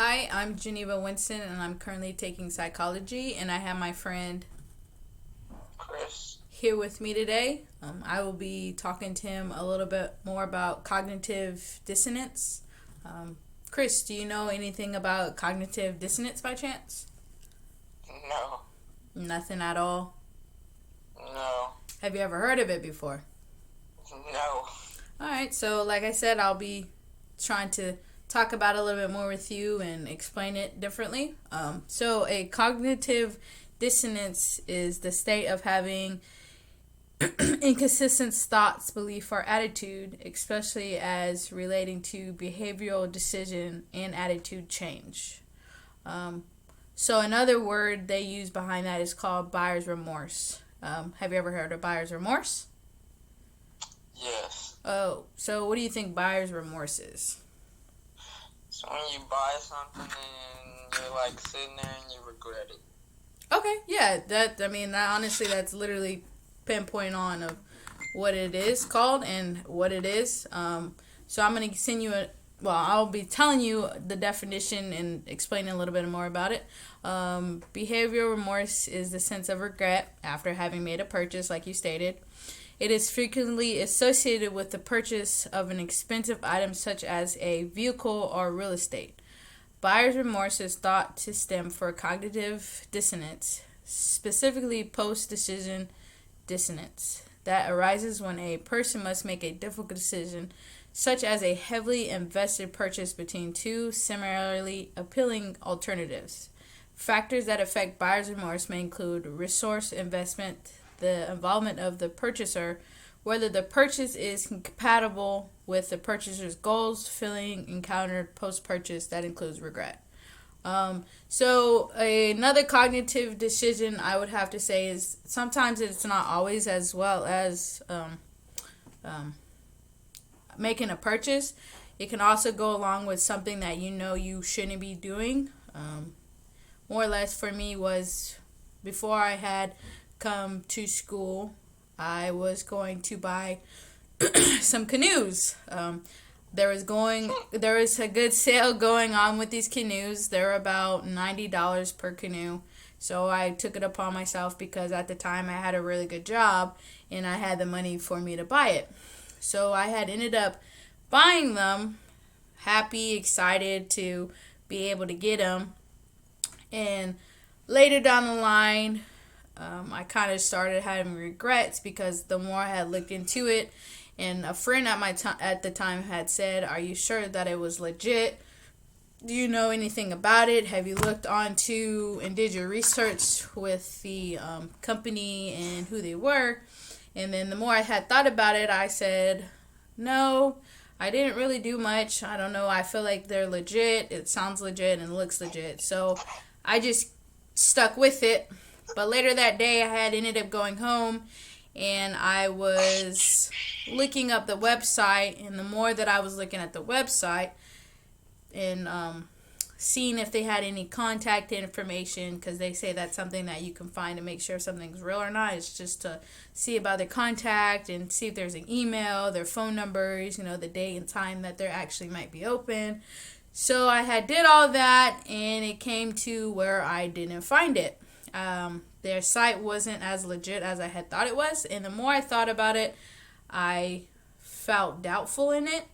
Hi, I'm Geneva Winston, and I'm currently taking psychology, and I have my friend Chris. here with me today. I will be talking to him a little bit more about cognitive dissonance. Um, Chris, do you know anything about cognitive dissonance by chance? No, Nothing at all. no, Have you ever heard of it before? no. All right, so like I said, I'll be trying to talk about it a little bit more with you and explain it differently. So, a cognitive dissonance is the state of having inconsistent thoughts, belief, or attitude, especially as relating to behavioral decision and attitude change. Um, so, another word they use behind that is called buyer's remorse. Have you ever heard of buyer's remorse? Yes. Oh, so what do you think buyer's remorse is? So when you buy something and you're like sitting there and you regret it. Okay, yeah, that honestly, that's literally pinpoint on of what it is called and what it is. So I'm gonna send you I'll be telling you the definition and explaining a little bit more about it. Behavioral remorse is the sense of regret after having made a purchase, like you stated. It is frequently associated with the purchase of an expensive item such as a vehicle or real estate. Buyer's remorse is thought to stem from cognitive dissonance, specifically post-decision dissonance, that arises when a person must make a difficult decision, such as a heavily invested purchase between two similarly appealing alternatives. Factors that affect buyer's remorse may include resource investment, the involvement of the purchaser, whether the purchase is compatible with the purchaser's goals, feeling encountered post-purchase that includes regret. So another cognitive decision I would have to say is sometimes it's not always as well as making a purchase. It can also go along with something that you know you shouldn't be doing. More or less for me was before I had come to school, I was going to buy some canoes. There was a good sale going on with these canoes. They're about $90 per canoe. So I took it upon myself because at the time I had a really good job and I had the money for me to buy it. So I had ended up buying them, happy, excited to be able to get them. And later down the line, I kind of started having regrets because the more I had looked into it, and a friend at the time had said, "Are you sure that it was legit? Do you know anything about it? Have you looked onto and did your research with the company and who they were?" And then the more I had thought about it, I said, "No, I didn't really do much. I don't know. I feel like they're legit. It sounds legit and looks legit." So I just stuck with it. But later that day, I had ended up going home and I was looking up the website. And the more that I was looking at the website and seeing if they had any contact information, because they say that's something that you can find to make sure if something's real or not. It's just to see about their contact and see if there's an email, their phone numbers, the day and time that they actually might be open. So I had did all that and it came to where I didn't find it. Their site wasn't as legit as I had thought it was, and the more I thought about it, I felt doubtful in it.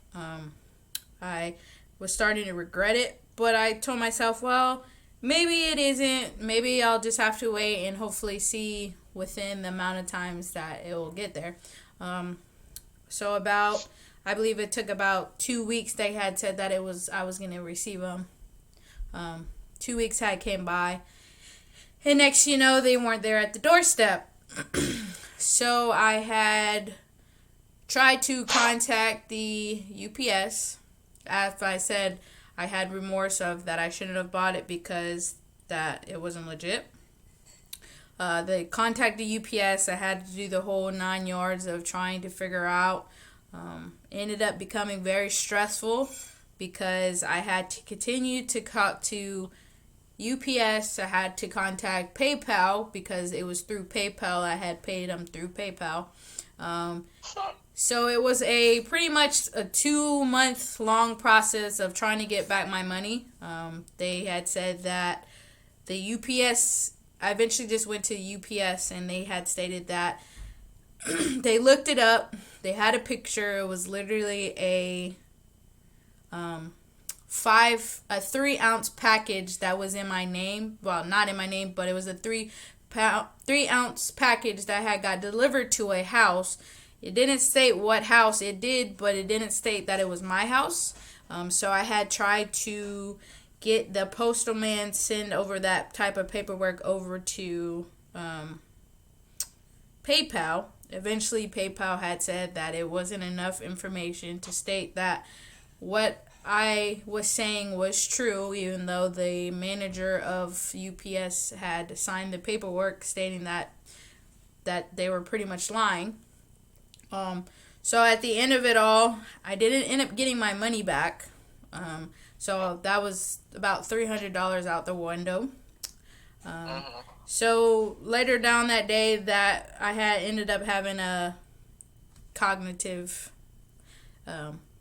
I was starting to regret it, but I told myself, well, maybe it isn't. Maybe I'll just have to wait and hopefully see within the amount of times that it will get there. So I believe it took about 2 weeks. They had said that I was going to receive them. 2 weeks had came by. And next you know, they weren't there at the doorstep. So I had tried to contact the UPS. As I said, I had remorse of that I shouldn't have bought it because that it wasn't legit. They contacted UPS. I had to do the whole 9 yards of trying to figure out. Ended up becoming very stressful because I had to continue to talk to UPS. I had to contact PayPal because it was through PayPal. I had paid them through PayPal. So it was a pretty much a 2 month long process of trying to get back my money. They had said that the UPS, I eventually just went to UPS and they had stated that they looked it up. They had a picture. It was literally um, a 3 ounce package that was in my name. Well, not in my name, but it was a 3 ounce package that had got delivered to a house. It didn't state what house it did, but it didn't state that it was my house. So I had tried to get the postal man send over that type of paperwork over to PayPal. Eventually, PayPal had said that it wasn't enough information to state that what I was saying was true, even though the manager of UPS had signed the paperwork stating that they were pretty much lying. So at the end of it all, I didn't end up getting my money back. So that was about $300 out the window. So later down that day, that I had ended up having a cognitive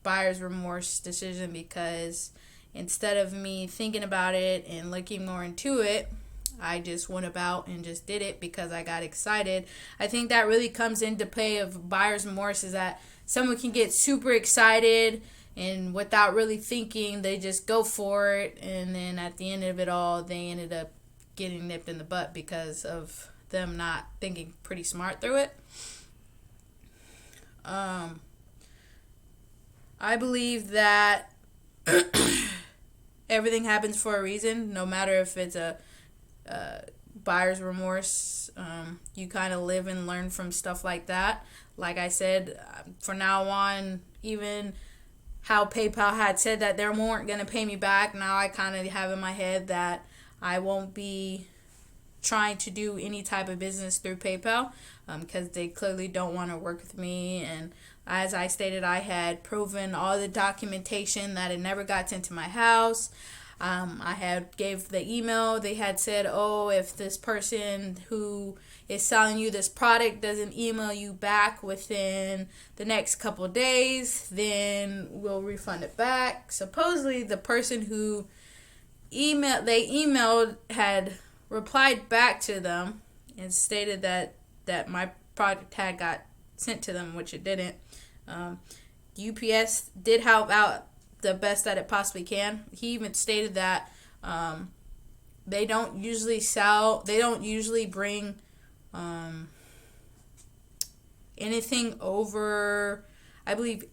buyer's remorse decision, because instead of me thinking about it and looking more into it, I just went about and just did it because I got excited. I think that really comes into play of buyer's remorse, is that someone can get super excited and without really thinking, they just go for it, and then at the end of it all, they ended up getting nipped in the butt because of them not thinking pretty smart through it. I believe that everything happens for a reason, no matter if it's a buyer's remorse. You kind of live and learn from stuff like that. Like I said, from now on, even how PayPal had said that they weren't going to pay me back, now I kind of have in my head that I won't be trying to do any type of business through PayPal, because they clearly don't want to work with me. And as I stated, I had proven all the documentation that it never got sent to my house. I had gave the email. They had said, oh, if this person who is selling you this product doesn't email you back within the next couple days, then we'll refund it back. Supposedly the person who emailed had replied back to them and stated that my product had got sent to them, which it didn't. UPS did help out the best that it possibly can. He even stated that they don't usually bring anything over, I believe,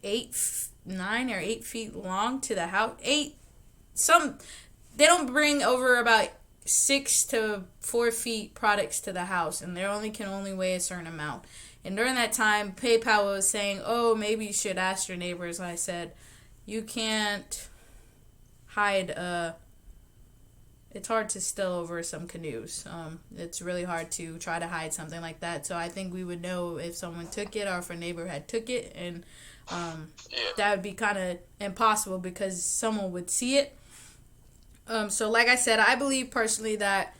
9 or 8 feet long to the house. They don't bring over about 6 to 4 feet products to the house, and they can only weigh a certain amount. And during that time, PayPal was saying, oh, maybe you should ask your neighbors. I said, you can't hide it's hard to steal over some canoes. It's really hard to try to hide something like that. So I think we would know if someone took it or if a neighbor had took it, and that would be kind of impossible because someone would see it. So like I said, I believe personally that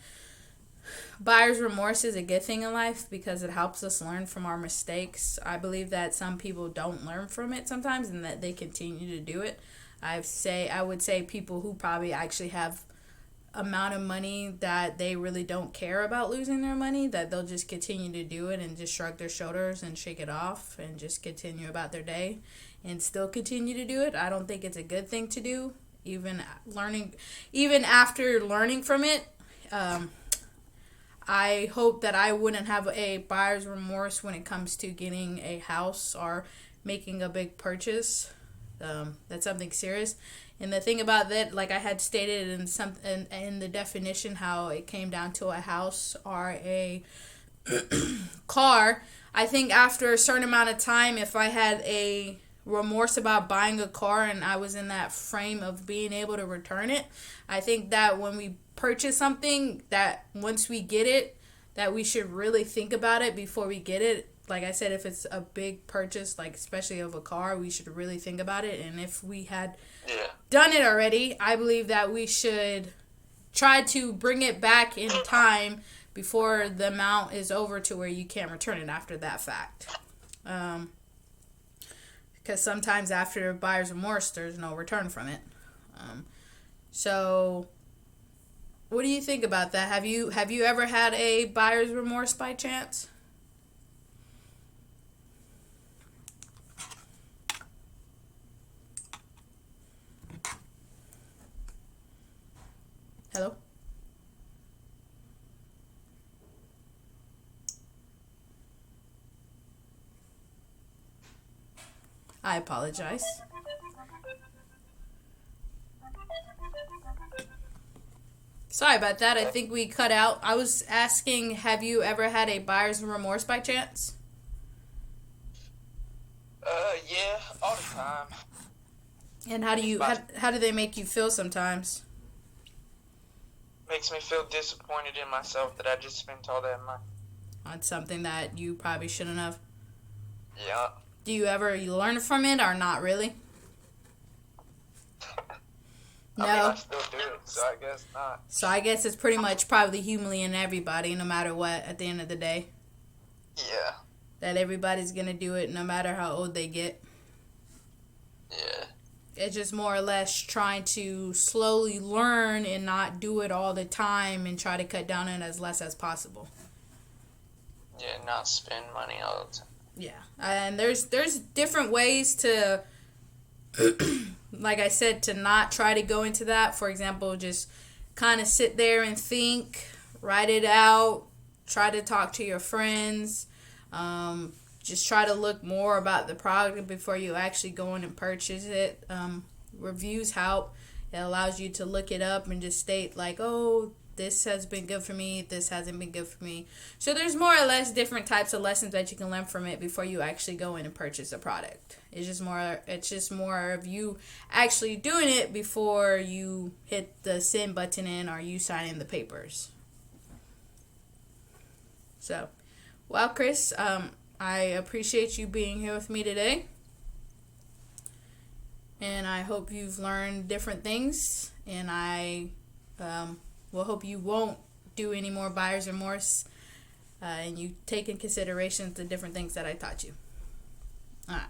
buyer's remorse is a good thing in life because it helps us learn from our mistakes. I believe that some people don't learn from it sometimes and that they continue to do it. I would say people who probably actually have amount of money that they really don't care about losing their money, that they'll just continue to do it and just shrug their shoulders and shake it off and just continue about their day and still continue to do it. I don't think it's a good thing to do, even after learning from it. I hope that I wouldn't have a buyer's remorse when it comes to getting a house or making a big purchase. That's something serious. And the thing about that, like I had stated in the definition, how it came down to a house or a car, I think after a certain amount of time, if I had a remorse about buying a car and I was in that frame of being able to return it, I think that when we purchase something, that once we get it, that we should really think about it before we get it. Like I said, if it's a big purchase, like especially of a car, we should really think about it. And if we had done it already, I believe that we should try to bring it back in time before the amount is over to where you can't return it after that fact. because sometimes after buyer's remorse, there's no return from it. So, what do you think about that? Have you ever had a buyer's remorse by chance? Hello? I apologize. Sorry about that. I think we cut out. I was asking, have you ever had a buyer's remorse by chance? Yeah, all the time. And how do you But how do they make you feel sometimes? makes me feel disappointed in myself that I just spent all that money. On something that you probably shouldn't have. Yeah. Do you ever learn from it or not really? I mean, I No. still do it, so I guess not. So I guess it's pretty much probably humiliating everybody no matter what at the end of the day. Yeah. That everybody's going to do it no matter how old they get. Yeah. It's just more or less trying to slowly learn and not do it all the time and try to cut down on it as less as possible. Yeah, not spend money all the time. Yeah. And there's different ways to like I said, to not try to go into that. For example, just kind of sit there and think, write it out, try to talk to your friends, just try to look more about the product before you actually go in and purchase it. Reviews help. It allows you to look it up and just state like, oh, this has been good for me, this hasn't been good for me. So there's more or less different types of lessons that you can learn from it before you actually go in and purchase a product. It's just more of you actually doing it before you hit the send button in or you sign in the papers. So, well, Chris, I appreciate you being here with me today. And I hope you've learned different things. And I will hope you won't do any more buyer's remorse. And you take in consideration the different things that I taught you. All right.